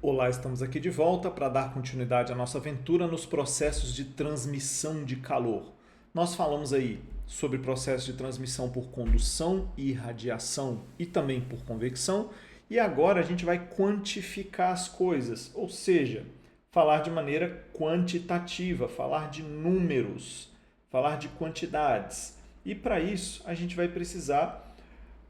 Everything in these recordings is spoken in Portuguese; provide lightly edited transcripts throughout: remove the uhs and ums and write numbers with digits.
Olá, estamos aqui de volta para dar continuidade à nossa aventura nos processos de transmissão de calor. Nós falamos aí sobre processos de transmissão por condução e irradiação e também por convecção, e agora a gente vai quantificar as coisas, ou seja, falar de maneira quantitativa, falar de números, falar de quantidades. E para isso a gente vai precisar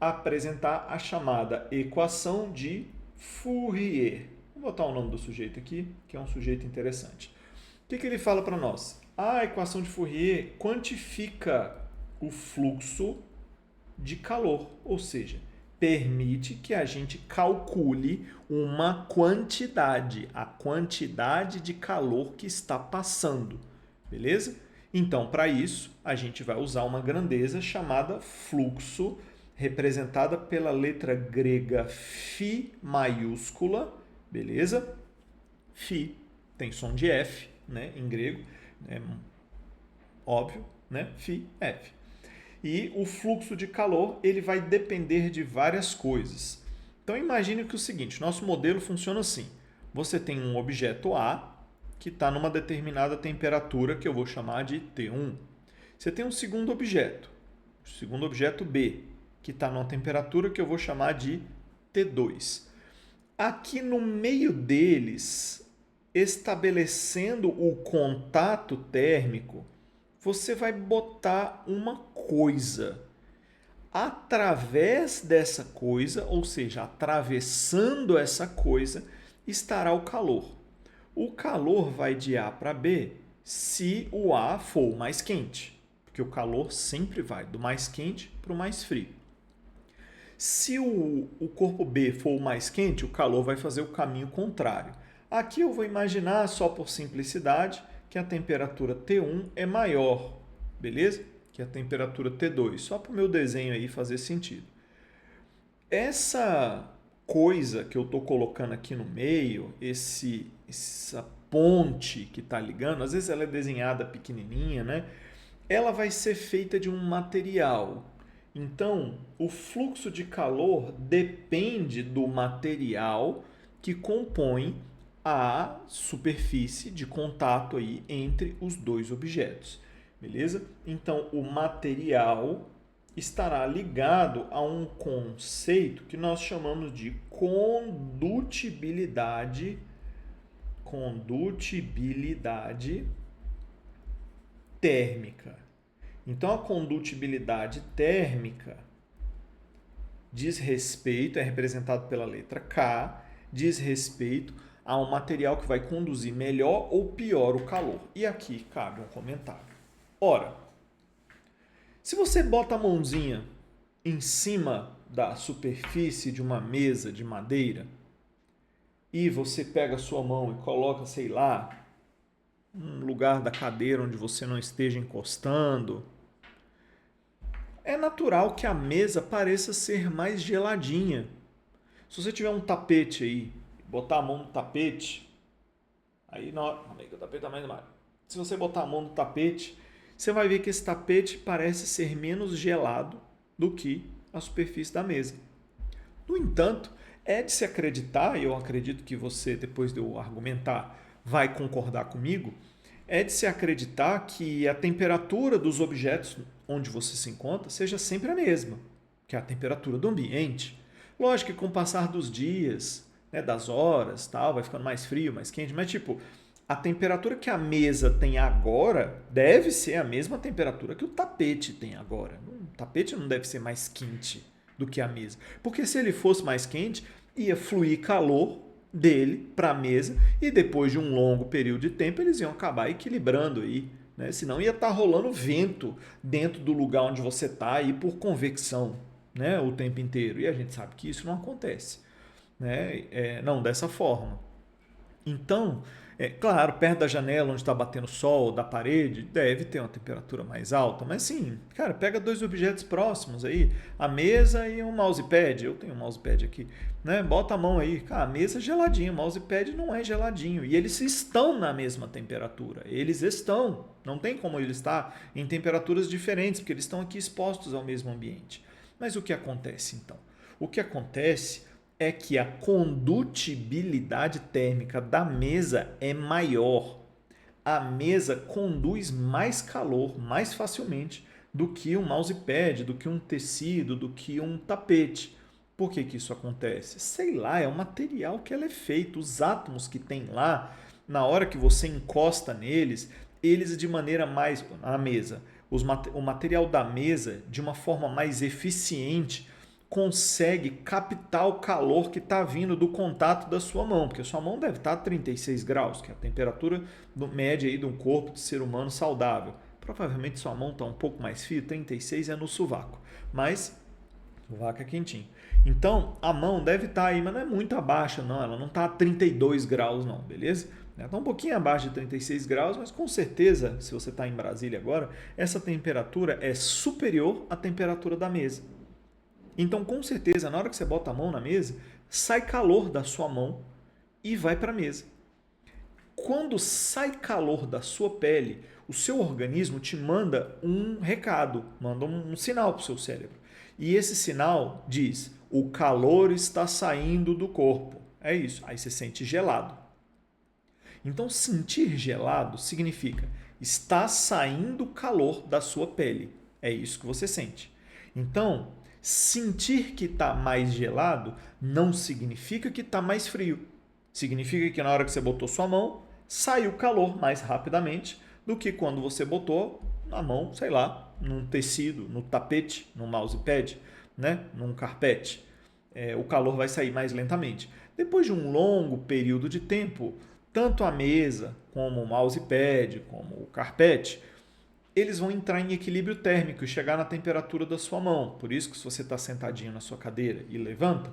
apresentar a chamada equação de Fourier. Vou botar o nome do sujeito aqui, que é um sujeito interessante. O que ele fala para nós? A equação de Fourier quantifica o fluxo de calor, ou seja, permite que a gente calcule uma quantidade, a quantidade de calor que está passando, beleza? Então, para isso, a gente vai usar uma grandeza chamada fluxo, representada pela letra grega φ maiúscula, beleza? Φ tem som de F, né, em grego, é óbvio, né? Φ, F. E o fluxo de calor ele vai depender de várias coisas. Então imagine que é o seguinte, nosso modelo funciona assim. Você tem um objeto A que está numa determinada temperatura que eu vou chamar de T1. Você tem um segundo objeto B, que está numa temperatura que eu vou chamar de T2. Aqui no meio deles, estabelecendo o contato térmico, você vai botar uma coisa. Através dessa coisa, ou seja, atravessando essa coisa, estará o calor. O calor vai de A para B se o A for o mais quente, porque o calor sempre vai do mais quente para o mais frio. Se o corpo B for o mais quente, o calor vai fazer o caminho contrário. Aqui eu vou imaginar, só por simplicidade, que a temperatura T1 é maior, beleza? Que a temperatura T2, só para o meu desenho aí fazer sentido. Essa coisa que eu estou colocando aqui no meio, essa ponte que está ligando, às vezes ela é desenhada pequenininha, né? Ela vai ser feita de um material. Então, o fluxo de calor depende do material que compõe a superfície de contato aí entre os dois objetos, beleza? Então, o material estará ligado a um conceito que nós chamamos de condutibilidade térmica. Então, a condutibilidade térmica diz respeito, é representado pela letra K, diz respeito a um material que vai conduzir melhor ou pior o calor. E aqui cabe um comentário. Ora, se você bota a mãozinha em cima da superfície de uma mesa de madeira e você pega a sua mão e coloca, sei lá, um lugar da cadeira onde você não esteja encostando, é natural que a mesa pareça ser mais geladinha. Se você tiver um tapete aí, botar a mão no tapete, aí na hora, que o tapete tá mais embaixo. Se você botar a mão no tapete, você vai ver que esse tapete parece ser menos gelado do que a superfície da mesa. No entanto, é de se acreditar, e eu acredito que você, depois de eu argumentar, vai concordar comigo, é de se acreditar que a temperatura dos objetos onde você se encontra seja sempre a mesma, que é a temperatura do ambiente. Lógico que com o passar dos dias, né, das horas, tal, vai ficando mais frio, mais quente, mas tipo, a temperatura que a mesa tem agora deve ser a mesma temperatura que o tapete tem agora. O tapete não deve ser mais quente do que a mesa, porque se ele fosse mais quente, ia fluir calor dele para a mesa e depois de um longo período de tempo eles iam acabar equilibrando aí, né? Senão ia estar rolando vento dentro do lugar onde você está aí por convecção, né? O tempo inteiro, e a gente sabe que isso não acontece, né? Não dessa forma. Então, claro, perto da janela onde está batendo sol, da parede, deve ter uma temperatura mais alta. Mas sim, cara, pega dois objetos próximos aí, a mesa e um mousepad. Eu tenho um mousepad aqui, né? Bota a mão aí. Cara, a mesa é geladinha, o mousepad não é geladinho. E eles estão na mesma temperatura. Eles estão. Não tem como ele estar em temperaturas diferentes, porque eles estão aqui expostos ao mesmo ambiente. Mas o que acontece então? O que acontece é que a condutibilidade térmica da mesa é maior. A mesa conduz mais calor mais facilmente do que um mousepad, do que um tecido, do que um tapete. Por que que isso acontece? Sei lá, é o material que ela é feita, os átomos que tem lá, na hora que você encosta neles, eles de maneira mais... na mesa, o material da mesa, de uma forma mais eficiente, consegue captar o calor que está vindo do contato da sua mão, porque a sua mão deve estar a 36 graus, que é a temperatura média aí de um corpo de ser humano saudável. Provavelmente sua mão está um pouco mais fria, 36 é no sovaco, mas o sovaco é quentinho. Então, a mão deve estar aí, mas não é muito abaixo, não. Ela não está a 32 graus, não, beleza? Ela está um pouquinho abaixo de 36 graus, mas com certeza, se você está em Brasília agora, essa temperatura é superior à temperatura da mesa. Então, com certeza, na hora que você bota a mão na mesa, sai calor da sua mão e vai para a mesa. Quando sai calor da sua pele, o seu organismo te manda um recado, manda um sinal para o seu cérebro. E esse sinal diz: o calor está saindo do corpo. É isso. Aí você sente gelado. Então, sentir gelado significa está saindo calor da sua pele. É isso que você sente. Então, sentir que está mais gelado não significa que está mais frio. Significa que na hora que você botou sua mão, saiu calor mais rapidamente do que quando você botou a mão, sei lá, num tecido, no tapete, no mousepad, né? Num carpete. O calor vai sair mais lentamente. Depois de um longo período de tempo, tanto a mesa, como o mousepad, como o carpete, eles vão entrar em equilíbrio térmico e chegar na temperatura da sua mão. Por isso que se você está sentadinho na sua cadeira e levanta,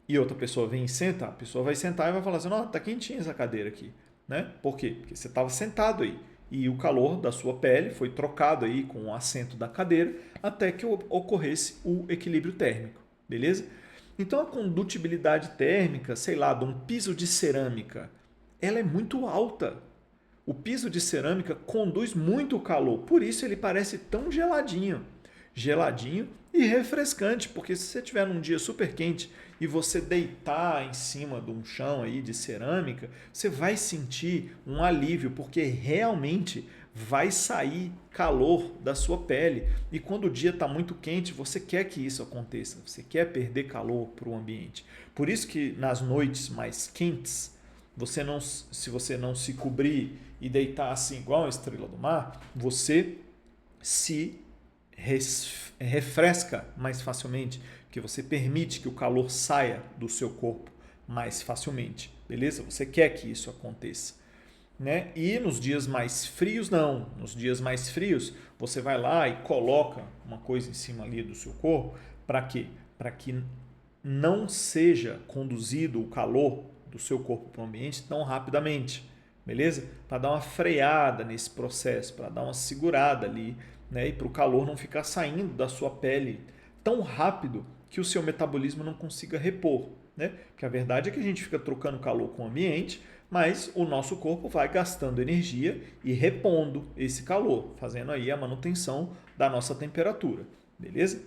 e outra pessoa vem e senta, a pessoa vai sentar e vai falar assim, não, está quentinha essa cadeira aqui. Né? Por quê? Porque você estava sentado aí e o calor da sua pele foi trocado aí com o assento da cadeira até que ocorresse o equilíbrio térmico, beleza? Então a condutibilidade térmica, sei lá, de um piso de cerâmica, ela é muito alta. O piso de cerâmica conduz muito calor, por isso ele parece tão geladinho. Geladinho e refrescante, porque se você estiver num dia super quente e você deitar em cima de um chão aí de cerâmica, você vai sentir um alívio, porque realmente vai sair calor da sua pele. E quando o dia está muito quente, você quer que isso aconteça, você quer perder calor para o ambiente. Por isso que nas noites mais quentes, se você não se cobrir e deitar assim igual a estrela do mar, você se refresca mais facilmente, porque você permite que o calor saia do seu corpo mais facilmente, beleza? Você quer que isso aconteça, né? E nos dias mais frios, não. Nos dias mais frios, você vai lá e coloca uma coisa em cima ali do seu corpo, para quê? Para que não seja conduzido o calor do seu corpo para o ambiente tão rapidamente, beleza? Para dar uma freada nesse processo, para dar uma segurada ali, né? E para o calor não ficar saindo da sua pele tão rápido que o seu metabolismo não consiga repor, né? Porque a verdade é que a gente fica trocando calor com o ambiente, mas o nosso corpo vai gastando energia e repondo esse calor, fazendo aí a manutenção da nossa temperatura, beleza?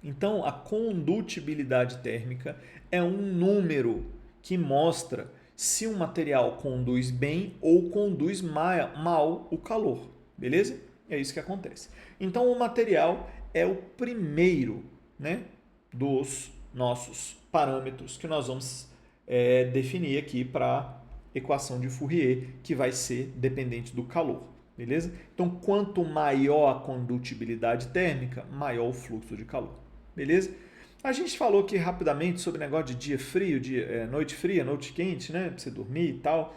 Então, a condutibilidade térmica é um número que mostra se um material conduz bem ou conduz mal o calor, beleza? É isso que acontece. Então, o material é o primeiro, né, dos nossos parâmetros que nós vamos definir aqui para a equação de Fourier, que vai ser dependente do calor, beleza? Então, quanto maior a condutibilidade térmica, maior o fluxo de calor, beleza? A gente falou aqui rapidamente sobre o negócio de dia frio, noite fria, noite quente, né? Para você dormir e tal.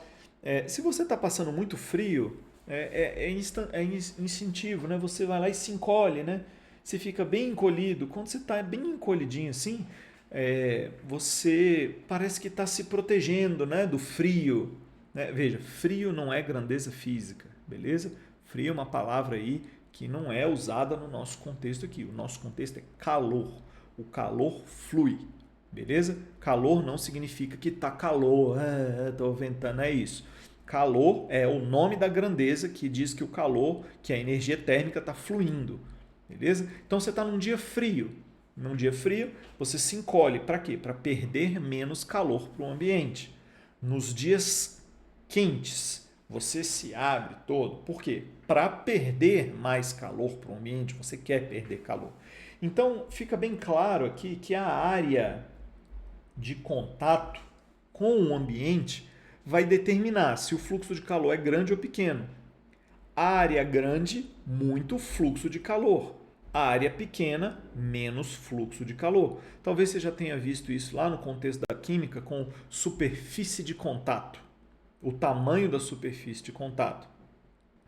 Se você está passando muito frio, é instintivo, né? Você vai lá e se encolhe, né? Você fica bem encolhido. Quando você está bem encolhidinho assim, você parece que está se protegendo, né? Do frio. Né? Veja, frio não é grandeza física, beleza? Frio é uma palavra aí que não é usada no nosso contexto aqui. O nosso contexto é calor. O calor flui, beleza? Calor não significa que está calor, estou ventando, é isso. Calor é o nome da grandeza que diz que o calor, que a energia térmica está fluindo, beleza? Então você está num dia frio, Num dia frio, você se encolhe. Para quê? Para perder menos calor para o ambiente. Nos dias quentes, você se abre todo. Por quê? Para perder mais calor para o ambiente, você quer perder calor. Então, fica bem claro aqui que a área de contato com o ambiente vai determinar se o fluxo de calor é grande ou pequeno. A área grande, muito fluxo de calor. A área pequena, menos fluxo de calor. Talvez você já tenha visto isso lá no contexto da química com superfície de contato. O tamanho da superfície de contato.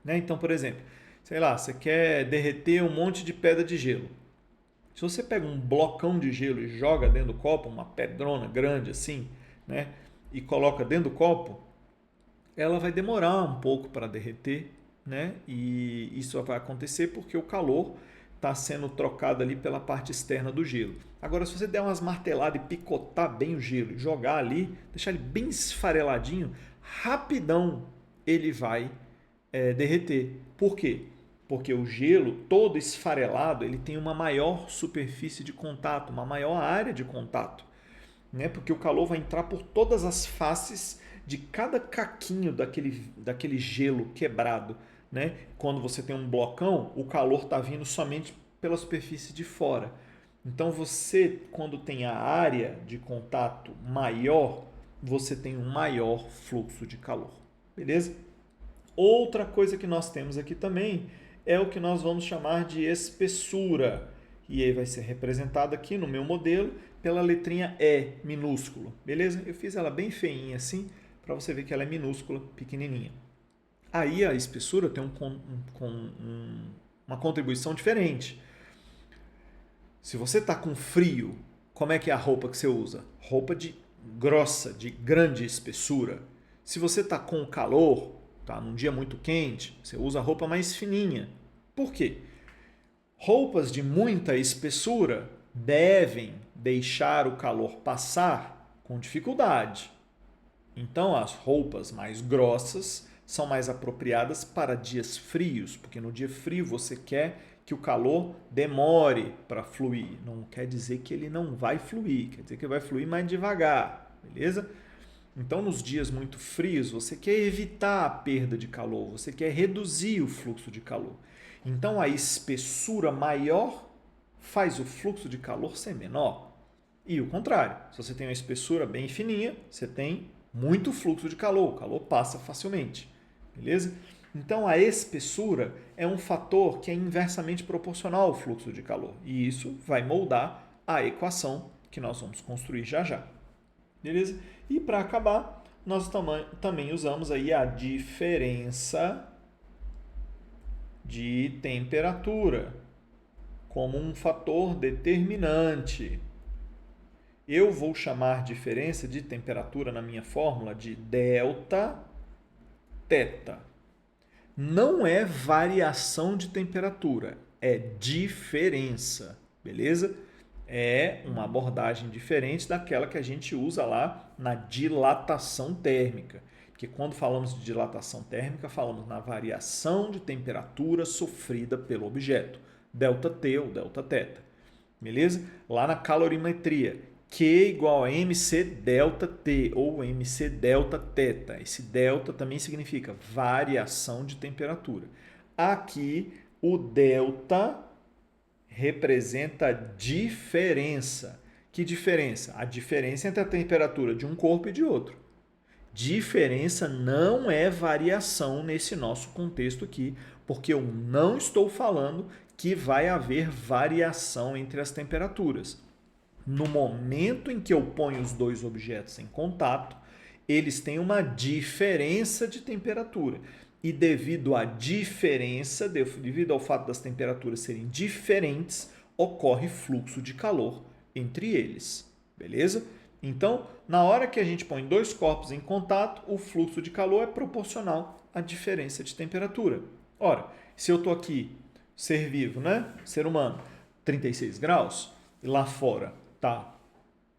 Então, por exemplo, sei lá, você quer derreter um monte de pedra de gelo. Se você pega um blocão de gelo e joga dentro do copo, uma pedrona grande assim, e coloca dentro do copo, ela vai demorar um pouco para derreter, e isso vai acontecer porque o calor está sendo trocado ali pela parte externa do gelo. Agora, se você der umas marteladas e picotar bem o gelo e jogar ali, deixar ele bem esfareladinho, rapidão ele vai derreter. Por quê? Porque o gelo todo esfarelado ele tem uma maior superfície de contato, uma maior área de contato. Porque o calor vai entrar por todas as faces de cada caquinho daquele gelo quebrado. Quando você tem um blocão, o calor está vindo somente pela superfície de fora. Então você, quando tem a área de contato maior, você tem um maior fluxo de calor. Beleza? Outra coisa que nós temos aqui também é o que nós vamos chamar de espessura. E aí vai ser representado aqui no meu modelo pela letrinha E minúsculo. Beleza? Eu fiz ela bem feinha assim, para você ver que ela é minúscula, pequenininha. Aí a espessura tem uma contribuição diferente. Se você está com frio, como é que é a roupa que você usa? Roupa grossa, de grande espessura. Se você está com calor, tá num dia muito quente, você usa roupa mais fininha. Por quê? Roupas de muita espessura devem deixar o calor passar com dificuldade. Então, as roupas mais grossas são mais apropriadas para dias frios, porque no dia frio você quer que o calor demore para fluir. Não quer dizer que ele não vai fluir, quer dizer que vai fluir mais devagar, beleza? Então, nos dias muito frios, você quer evitar a perda de calor, você quer reduzir o fluxo de calor. Então, a espessura maior faz o fluxo de calor ser menor. E o contrário, se você tem uma espessura bem fininha, você tem muito fluxo de calor, o calor passa facilmente. Beleza? Então, a espessura é um fator que é inversamente proporcional ao fluxo de calor. E isso vai moldar a equação que nós vamos construir já já. Beleza? E para acabar, nós também usamos aí a diferença de temperatura como um fator determinante. Eu vou chamar diferença de temperatura na minha fórmula de delta θ. Não é variação de temperatura, é diferença, beleza? É uma abordagem diferente daquela que a gente usa lá na dilatação térmica. Porque quando falamos de dilatação térmica, falamos na variação de temperatura sofrida pelo objeto, ΔT ou Δθ. Beleza? Lá na calorimetria, Q igual a mc ΔT ou mc Δθ. Esse delta também significa variação de temperatura. Aqui, o delta representa diferença. Que diferença? A diferença entre a temperatura de um corpo e de outro. Diferença não é variação nesse nosso contexto aqui, porque eu não estou falando que vai haver variação entre as temperaturas. No momento em que eu ponho os dois objetos em contato, eles têm uma diferença de temperatura. E devido à diferença, devido ao fato das temperaturas serem diferentes, ocorre fluxo de calor entre eles. Beleza? Então, na hora que a gente põe dois corpos em contato, o fluxo de calor é proporcional à diferença de temperatura. Ora, se eu estou aqui, ser vivo, ser humano, 36 graus, e lá fora está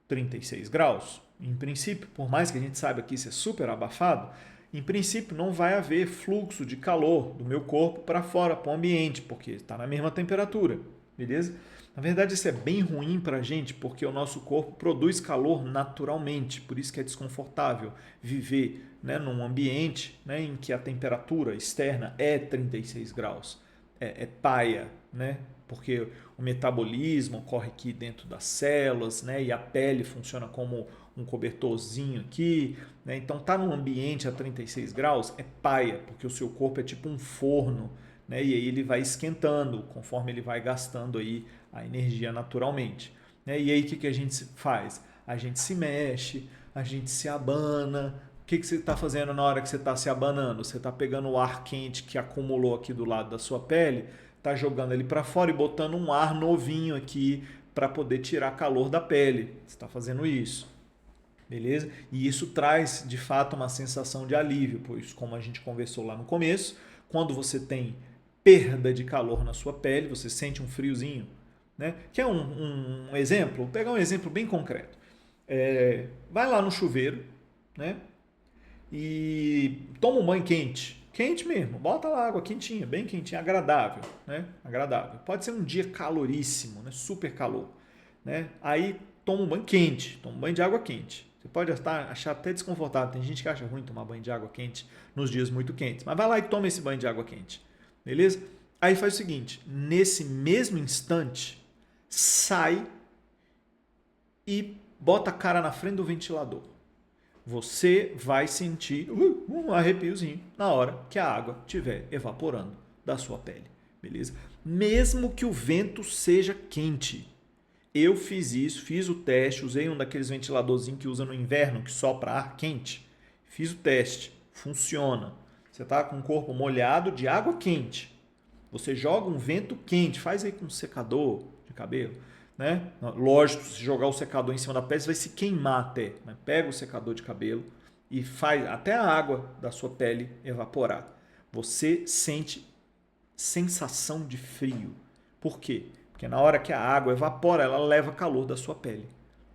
36 graus, em princípio, por mais que a gente saiba que isso é super abafado, em princípio não vai haver fluxo de calor do meu corpo para fora, para o ambiente, porque está na mesma temperatura, beleza? Na verdade, isso é bem ruim para a gente, porque o nosso corpo produz calor naturalmente, por isso que é desconfortável viver, né, num ambiente, né, em que a temperatura externa é 36 graus. É paia, né? Porque o metabolismo ocorre aqui dentro das células, né, e a pele funciona como um cobertorzinho aqui, né? Então, tá num ambiente a 36 graus é paia, porque o seu corpo é tipo um forno, né? E aí ele vai esquentando conforme ele vai gastando aí a energia naturalmente, né? E aí o que a gente faz? A gente se mexe, a gente se abana. O que você está fazendo na hora que você está se abanando? Você está pegando o ar quente que acumulou aqui do lado da sua pele, está jogando ele para fora e botando um ar novinho aqui para poder tirar calor da pele. Você está fazendo isso. Beleza? E isso traz de fato uma sensação de alívio, pois, como a gente conversou lá no começo, quando você tem perda de calor na sua pele, você sente um friozinho, né? Quer um exemplo? Vou pegar um exemplo bem concreto. Vai lá no chuveiro, né? E toma um banho quente. Quente mesmo, bota lá água quentinha, bem quentinha, agradável, né? Agradável. Pode ser um dia caloríssimo, né? Super calor, né? Aí toma um banho quente, toma um banho de água quente. Você pode achar até desconfortável. Tem gente que acha ruim tomar banho de água quente nos dias muito quentes. Mas vai lá e toma esse banho de água quente. Beleza? Aí faz o seguinte: nesse mesmo instante, sai e bota a cara na frente do ventilador. Você vai sentir um arrepiozinho na hora que a água estiver evaporando da sua pele. Beleza? Mesmo que o vento seja quente. Eu fiz isso, fiz o teste, usei um daqueles ventiladorzinhos que usa no inverno, que sopra ar quente. Fiz o teste, funciona. Você está com o corpo molhado de água quente. Você joga um vento quente, faz aí com um secador de cabelo, né? Lógico, se jogar o secador em cima da pele, você vai se queimar até. Né? Pega o secador de cabelo e faz até a água da sua pele evaporar. Você sente sensação de frio. Por quê? Porque na hora que a água evapora, ela leva calor da sua pele.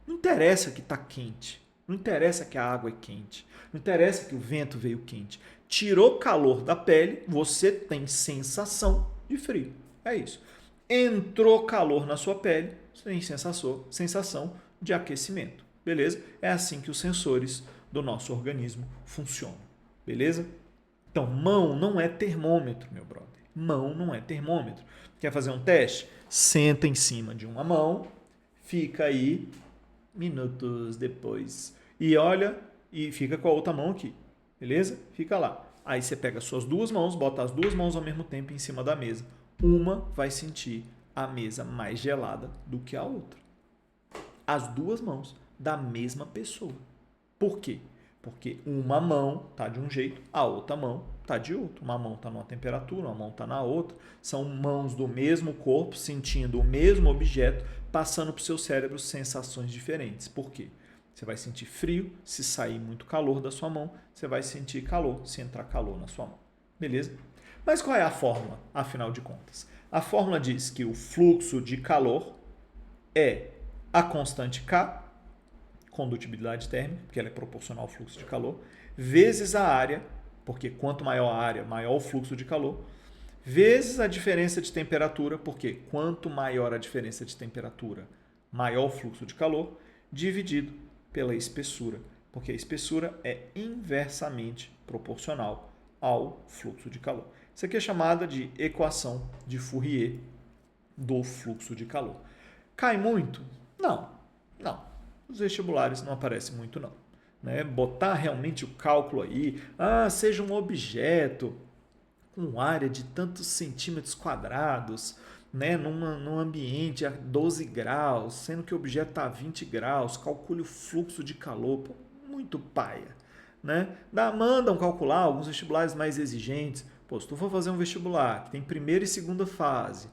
Não interessa que está quente. Não interessa que a água é quente. Não interessa que o vento veio quente. Tirou calor da pele, você tem sensação de frio. É isso. Entrou calor na sua pele, você tem sensação de aquecimento. Beleza? É assim que os sensores do nosso organismo funcionam. Beleza? Então, mão não é termômetro, meu brother. Mão não é termômetro. Quer fazer um teste? Senta em cima de uma mão, fica aí minutos depois e olha e fica com a outra mão aqui, beleza? Fica lá. Aí você pega as suas duas mãos, bota as duas mãos ao mesmo tempo em cima da mesa. Uma vai sentir a mesa mais gelada do que a outra. As duas mãos da mesma pessoa. Por quê? Porque uma mão está de um jeito, a outra mão está de outro. Uma mão está numa temperatura, uma mão está na outra. São mãos do mesmo corpo, sentindo o mesmo objeto, passando para o seu cérebro sensações diferentes. Por quê? Você vai sentir frio se sair muito calor da sua mão. Você vai sentir calor se entrar calor na sua mão. Beleza? Mas qual é a fórmula, afinal de contas? A fórmula diz que o fluxo de calor é a constante K, condutibilidade térmica, porque ela é proporcional ao fluxo de calor, vezes a área, porque quanto maior a área, maior o fluxo de calor, vezes a diferença de temperatura, porque quanto maior a diferença de temperatura, maior o fluxo de calor, dividido pela espessura, porque a espessura é inversamente proporcional ao fluxo de calor. Isso aqui é chamada de equação de Fourier do fluxo de calor. Cai muito? Não. Os vestibulares não aparecem muito não. Né? Botar realmente o cálculo aí, seja um objeto com área de tantos centímetros quadrados, né? Num ambiente a 12 graus, sendo que o objeto está a 20 graus, calcule o fluxo de calor, pô, muito paia. Né? Mandam calcular alguns vestibulares mais exigentes. Pô, se tu for fazer um vestibular que tem primeira e segunda fase,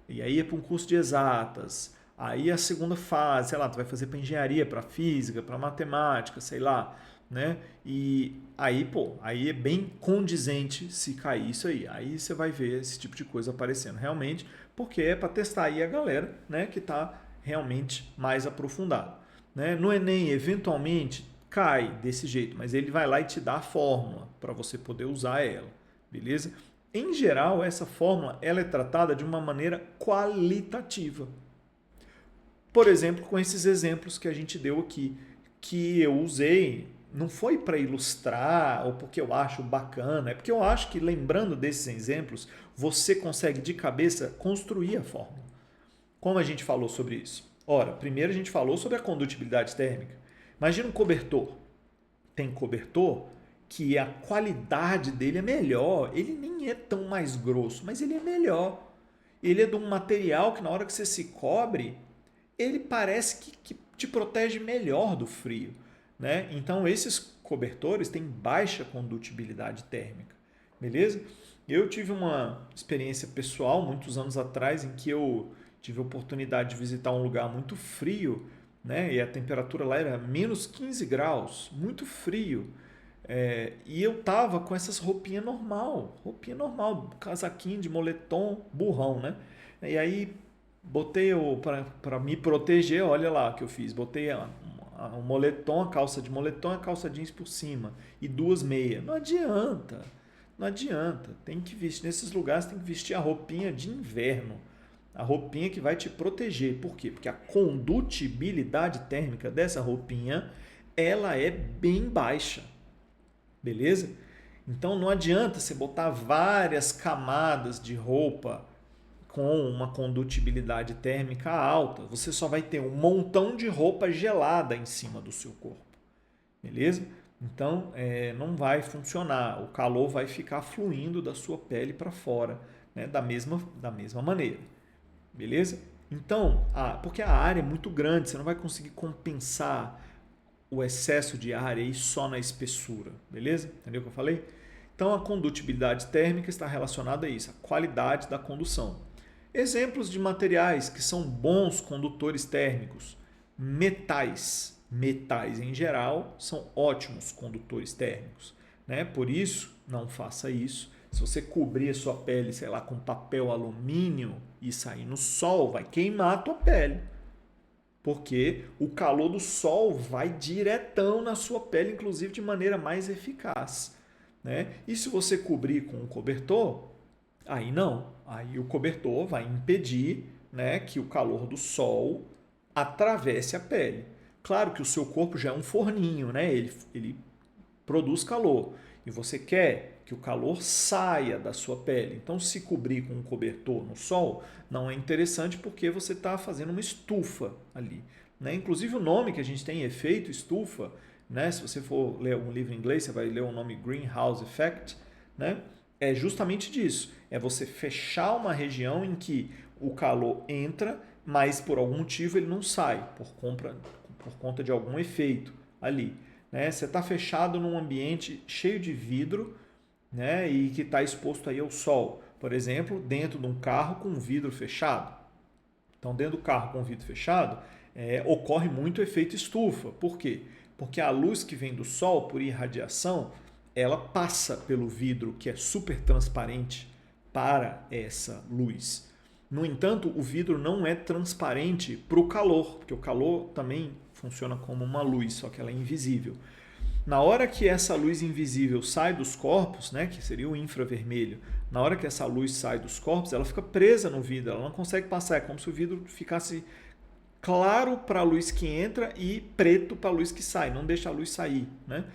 e aí é para um curso de exatas, aí a segunda fase, sei lá, tu vai fazer para engenharia, para física, para matemática, sei lá, né? E aí, pô, aí é bem condizente se cair isso aí. Aí você vai ver esse tipo de coisa aparecendo realmente, porque é para testar aí a galera, né, que está realmente mais aprofundado, né? No Enem, eventualmente, cai desse jeito, mas ele vai lá e te dá a fórmula para você poder usar ela, beleza? Em geral, essa fórmula ela é tratada de uma maneira qualitativa. Por exemplo, com esses exemplos que a gente deu aqui, que eu usei, não foi para ilustrar ou porque eu acho bacana, é porque eu acho que lembrando desses exemplos, você consegue de cabeça construir a fórmula. Como a gente falou sobre isso? Ora, primeiro a gente falou sobre a condutibilidade térmica. Imagina um cobertor. Tem cobertor que a qualidade dele é melhor, ele nem é tão mais grosso, mas ele é melhor. Ele é de um material que na hora que você se cobre, ele parece que te protege melhor do frio, né? Então esses cobertores têm baixa condutibilidade térmica, beleza? Eu tive uma experiência pessoal muitos anos atrás em que eu tive a oportunidade de visitar um lugar muito frio, né? E a temperatura lá era menos 15 graus, muito frio. E eu tava com essas roupinha normal, casaquinho de moletom, burrão, né? E aí botei para me proteger, olha lá o que eu fiz, botei um moletom, a calça de moletom, a calça jeans por cima e duas meias. Não adianta, não adianta. Tem que vestir nesses lugares, tem que vestir a roupinha de inverno, a roupinha que vai te proteger. Por quê? Porque a condutibilidade térmica dessa roupinha, ela é bem baixa. Beleza? Então não adianta você botar várias camadas de roupa com uma condutibilidade térmica alta. Você só vai ter um montão de roupa gelada em cima do seu corpo. Beleza? Então não vai funcionar. O calor vai ficar fluindo da sua pele para fora, né? da mesma maneira. Beleza? Então, porque a área é muito grande, você não vai conseguir compensar o excesso de ar aí só na espessura, beleza? Entendeu o que eu falei? Então a condutibilidade térmica está relacionada a isso, a qualidade da condução. Exemplos de materiais que são bons condutores térmicos: metais. Metais em geral são ótimos condutores térmicos, né? Por isso, não faça isso. Se você cobrir a sua pele, sei lá, com papel alumínio e sair no sol, vai queimar a tua pele. Porque o calor do sol vai diretão na sua pele, inclusive de maneira mais eficaz, né? E se você cobrir com um cobertor, aí não. Aí o cobertor vai impedir, né, que o calor do sol atravesse a pele. Claro que o seu corpo já é um forninho, né? Ele produz calor. E você quer que o calor saia da sua pele. Então, se cobrir com um cobertor no sol não é interessante porque você está fazendo uma estufa ali, né? Inclusive o nome que a gente tem, efeito estufa, né? Se você for ler algum livro em inglês, você vai ler o nome Greenhouse Effect, né? É justamente disso. É você fechar uma região em que o calor entra, mas por algum motivo ele não sai, por conta de algum efeito ali, né? Você está fechado num ambiente cheio de vidro, né, e que está exposto aí ao sol. Por exemplo, dentro de um carro com vidro fechado. Então, dentro do carro com vidro fechado, ocorre muito efeito estufa. Por quê? Porque a luz que vem do sol, por irradiação, ela passa pelo vidro, que é super transparente, para essa luz. No entanto, o vidro não é transparente para o calor, porque o calor também funciona como uma luz, só que ela é invisível. Na hora que essa luz invisível sai dos corpos, né, que seria o infravermelho, na hora que essa luz sai dos corpos, ela fica presa no vidro, ela não consegue passar. É como se o vidro ficasse claro para a luz que entra e preto para a luz que sai, não deixa a luz sair, né?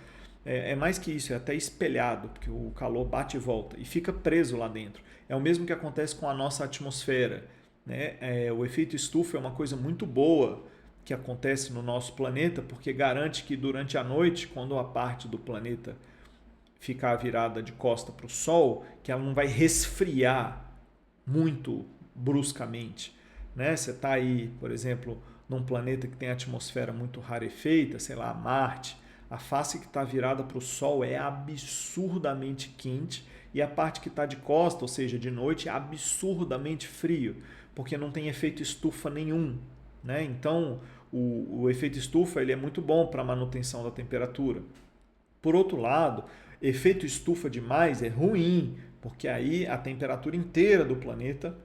É mais que isso, é até espelhado, porque o calor bate e volta e fica preso lá dentro. É o mesmo que acontece com a nossa atmosfera, né? O efeito estufa é uma coisa muito boa que acontece no nosso planeta, porque garante que durante a noite, quando a parte do planeta ficar virada de costa para o Sol, que ela não vai resfriar muito bruscamente, né? Você está aí, por exemplo, num planeta que tem atmosfera muito rarefeita, sei lá, Marte, a face que está virada para o Sol é absurdamente quente e a parte que está de costa, ou seja, de noite, é absurdamente frio, porque não tem efeito estufa nenhum, né? Então, o efeito estufa ele é muito bom para a manutenção da temperatura. Por outro lado, efeito estufa demais é ruim, porque aí a temperatura inteira do planeta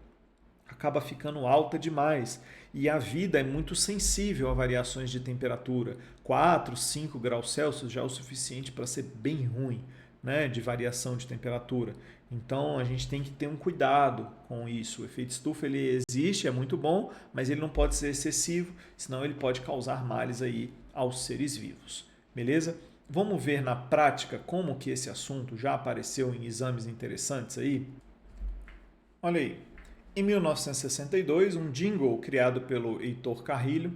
acaba ficando alta demais. E a vida é muito sensível a variações de temperatura. 4, 5 graus Celsius já é o suficiente para ser bem ruim, né, de variação de temperatura. Então a gente tem que ter um cuidado com isso. O efeito estufa ele existe, é muito bom, mas ele não pode ser excessivo, senão ele pode causar males aí aos seres vivos. Beleza? Vamos ver na prática como que esse assunto já apareceu em exames interessantes aí? Olha aí. Em 1962, um jingle criado pelo Heitor Carrilho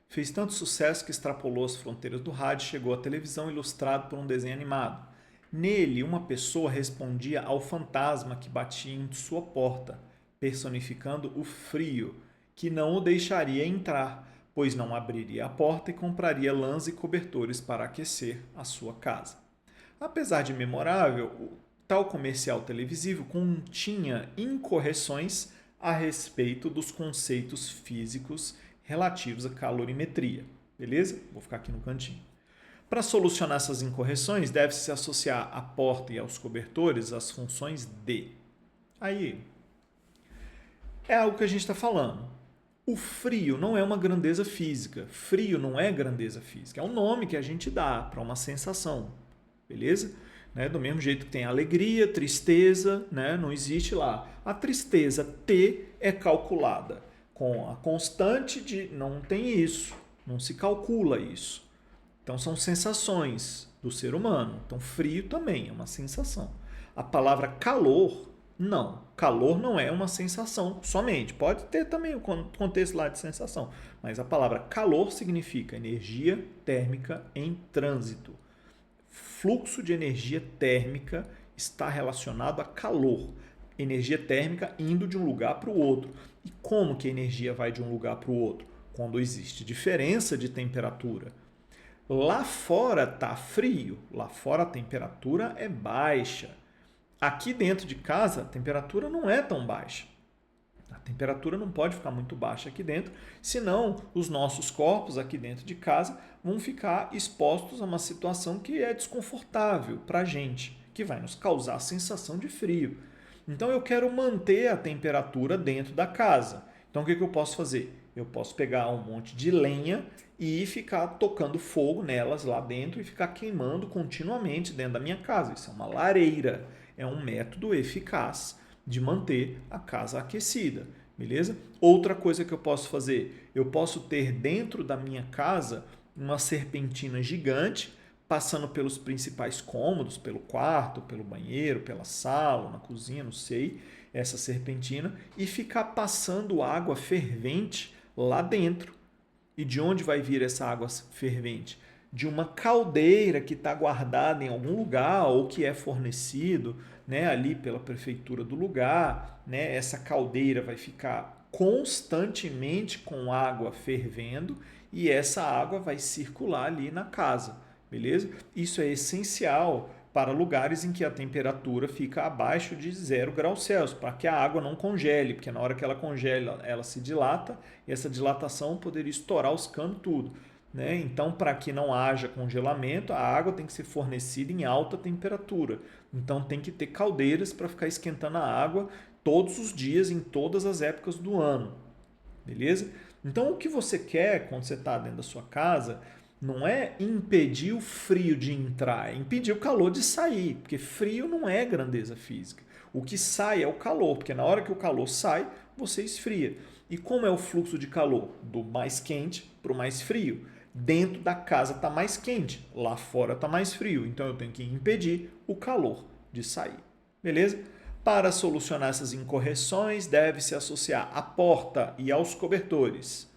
fez tanto sucesso que extrapolou as fronteiras do rádio e chegou à televisão ilustrado por um desenho animado. Nele, uma pessoa respondia ao fantasma que batia em sua porta, personificando o frio, que não o deixaria entrar, pois não abriria a porta e compraria lãs e cobertores para aquecer a sua casa. Apesar de memorável, o tal comercial televisivo continha incorreções a respeito dos conceitos físicos relativos à calorimetria. Beleza? Vou ficar aqui no cantinho. Para solucionar essas incorreções, deve-se associar à porta e aos cobertores as funções de. Aí, é algo que a gente está falando. O frio não é uma grandeza física. Frio não é grandeza física. É um nome que a gente dá para uma sensação. Beleza? Né? Do mesmo jeito que tem alegria, tristeza, né? Não existe lá. A tristeza T é calculada com a constante de... Não tem isso. Não se calcula isso. Então, são sensações do ser humano. Então, frio também é uma sensação. A palavra calor, não. Calor não é uma sensação somente. Pode ter também o contexto lá de sensação. Mas a palavra calor significa energia térmica em trânsito. Fluxo de energia térmica está relacionado a calor. Energia térmica indo de um lugar para o outro. E como que a energia vai de um lugar para o outro? Quando existe diferença de temperatura. Lá fora está frio, lá fora a temperatura é baixa. Aqui dentro de casa a temperatura não é tão baixa. A temperatura não pode ficar muito baixa aqui dentro, senão os nossos corpos aqui dentro de casa vão ficar expostos a uma situação que é desconfortável para a gente, que vai nos causar a sensação de frio. Então eu quero manter a temperatura dentro da casa. Então o que eu posso fazer? Eu posso pegar um monte de lenha e ficar tocando fogo nelas lá dentro e ficar queimando continuamente dentro da minha casa. Isso é uma lareira, é um método eficaz de manter a casa aquecida, beleza? Outra coisa que eu posso fazer, eu posso ter dentro da minha casa uma serpentina gigante passando pelos principais cômodos, pelo quarto, pelo banheiro, pela sala, na cozinha, não sei, essa serpentina, e ficar passando água fervente lá dentro. E de onde vai vir essa água fervente? De uma caldeira que está guardada em algum lugar ou que é fornecido, né, ali pela prefeitura do lugar. Né? Essa caldeira vai ficar constantemente com água fervendo e essa água vai circular ali na casa. Beleza? Isso é essencial para lugares em que a temperatura fica abaixo de 0 graus Celsius, para que a água não congele, porque na hora que ela congela, ela se dilata e essa dilatação poderia estourar os canos tudo. Né? Então, para que não haja congelamento, a água tem que ser fornecida em alta temperatura. Então, tem que ter caldeiras para ficar esquentando a água todos os dias, em todas as épocas do ano. Beleza? Então, o que você quer quando você está dentro da sua casa não é impedir o frio de entrar, é impedir o calor de sair, porque frio não é grandeza física. O que sai é o calor, porque na hora que o calor sai, você esfria. E como é o fluxo de calor? Do mais quente para o mais frio. Dentro da casa está mais quente, lá fora está mais frio. Então eu tenho que impedir o calor de sair. Beleza? Para solucionar essas incorreções, deve-se associar à porta e aos cobertores.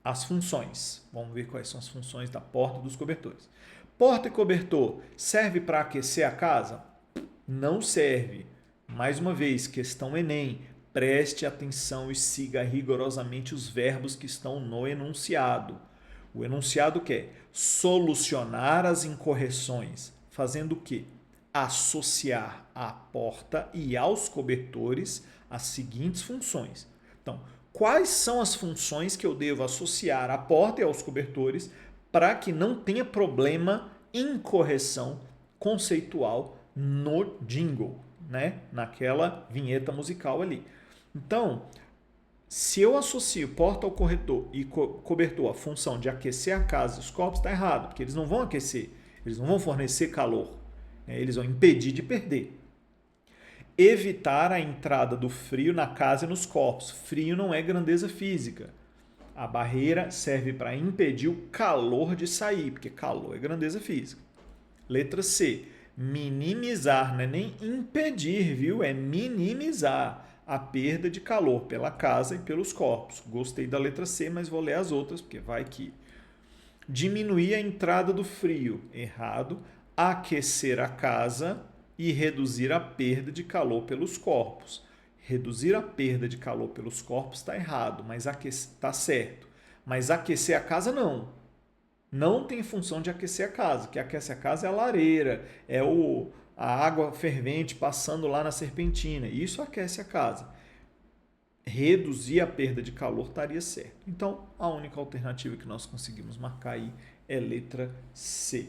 As funções. Vamos ver quais são as funções da porta e dos cobertores. Porta e cobertor serve para aquecer a casa? Não serve. Mais uma vez, questão Enem. Preste atenção e siga rigorosamente os verbos que estão no enunciado. O enunciado quer solucionar as incorreções. Fazendo o quê? Associar à porta e aos cobertores as seguintes funções. Então, quais são as funções que eu devo associar à porta e aos cobertores para que não tenha problema em correção conceitual no jingle, né? Naquela vinheta musical ali. Então, se eu associo porta ao corretor e cobertor a função de aquecer a casa e os corpos, está errado, porque eles não vão aquecer, eles não vão fornecer calor. Eles vão impedir de perder. Evitar a entrada do frio na casa e nos corpos. Frio não é grandeza física. A barreira serve para impedir o calor de sair, porque calor é grandeza física. Letra C. Minimizar, não é nem impedir, viu? É minimizar a perda de calor pela casa e pelos corpos. Gostei da letra C, mas vou ler as outras, porque vai que... Diminuir a entrada do frio. Errado. Aquecer a casa e reduzir a perda de calor pelos corpos. Reduzir a perda de calor pelos corpos está errado, mas está certo. Mas aquecer a casa não. Não tem função de aquecer a casa. O que aquece a casa é a lareira, é a água fervente passando lá na serpentina. Isso aquece a casa. Reduzir a perda de calor estaria certo. Então, a única alternativa que nós conseguimos marcar aí é letra C.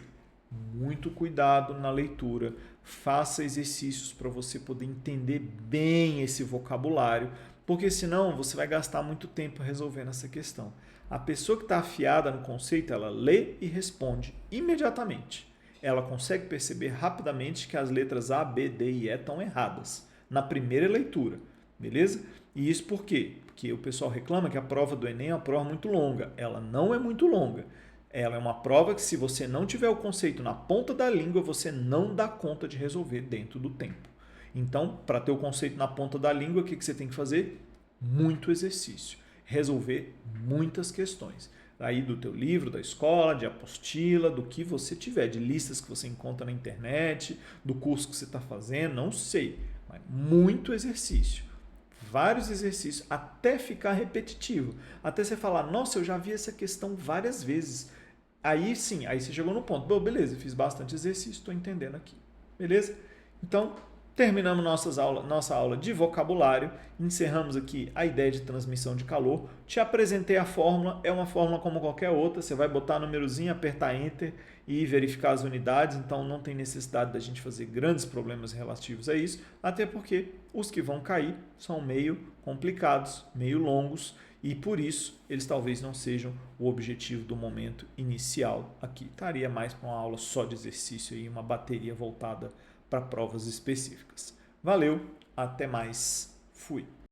Muito cuidado na leitura. Faça exercícios para você poder entender bem esse vocabulário, porque senão você vai gastar muito tempo resolvendo essa questão. A pessoa que está afiada no conceito, ela lê e responde imediatamente. Ela consegue perceber rapidamente que as letras A, B, D e E estão erradas na primeira leitura, beleza? E isso por quê? Porque o pessoal reclama que a prova do Enem é uma prova muito longa. Ela não é muito longa. Ela é uma prova que, se você não tiver o conceito na ponta da língua, você não dá conta de resolver dentro do tempo. Então, para ter o conceito na ponta da língua, o que você tem que fazer? Muito exercício. Resolver muitas questões. Aí do teu livro, da escola, de apostila, do que você tiver, de listas que você encontra na internet, do curso que você está fazendo, não sei. Mas muito exercício. Vários exercícios, até ficar repetitivo. Até você falar, nossa, eu já vi essa questão várias vezes. Aí sim, aí você chegou no ponto. Bom, beleza, fiz bastante exercício, estou entendendo aqui. Beleza? Então, terminamos nossa aula de vocabulário. Encerramos aqui a ideia de transmissão de calor. Te apresentei a fórmula, é uma fórmula como qualquer outra. Você vai botar númerozinho, apertar Enter e verificar as unidades. Então, não tem necessidade da gente fazer grandes problemas relativos a isso. Até porque os que vão cair são meio complicados, meio longos. E por isso, eles talvez não sejam o objetivo do momento inicial aqui. Estaria mais para uma aula só de exercício e uma bateria voltada para provas específicas. Valeu, até mais, fui!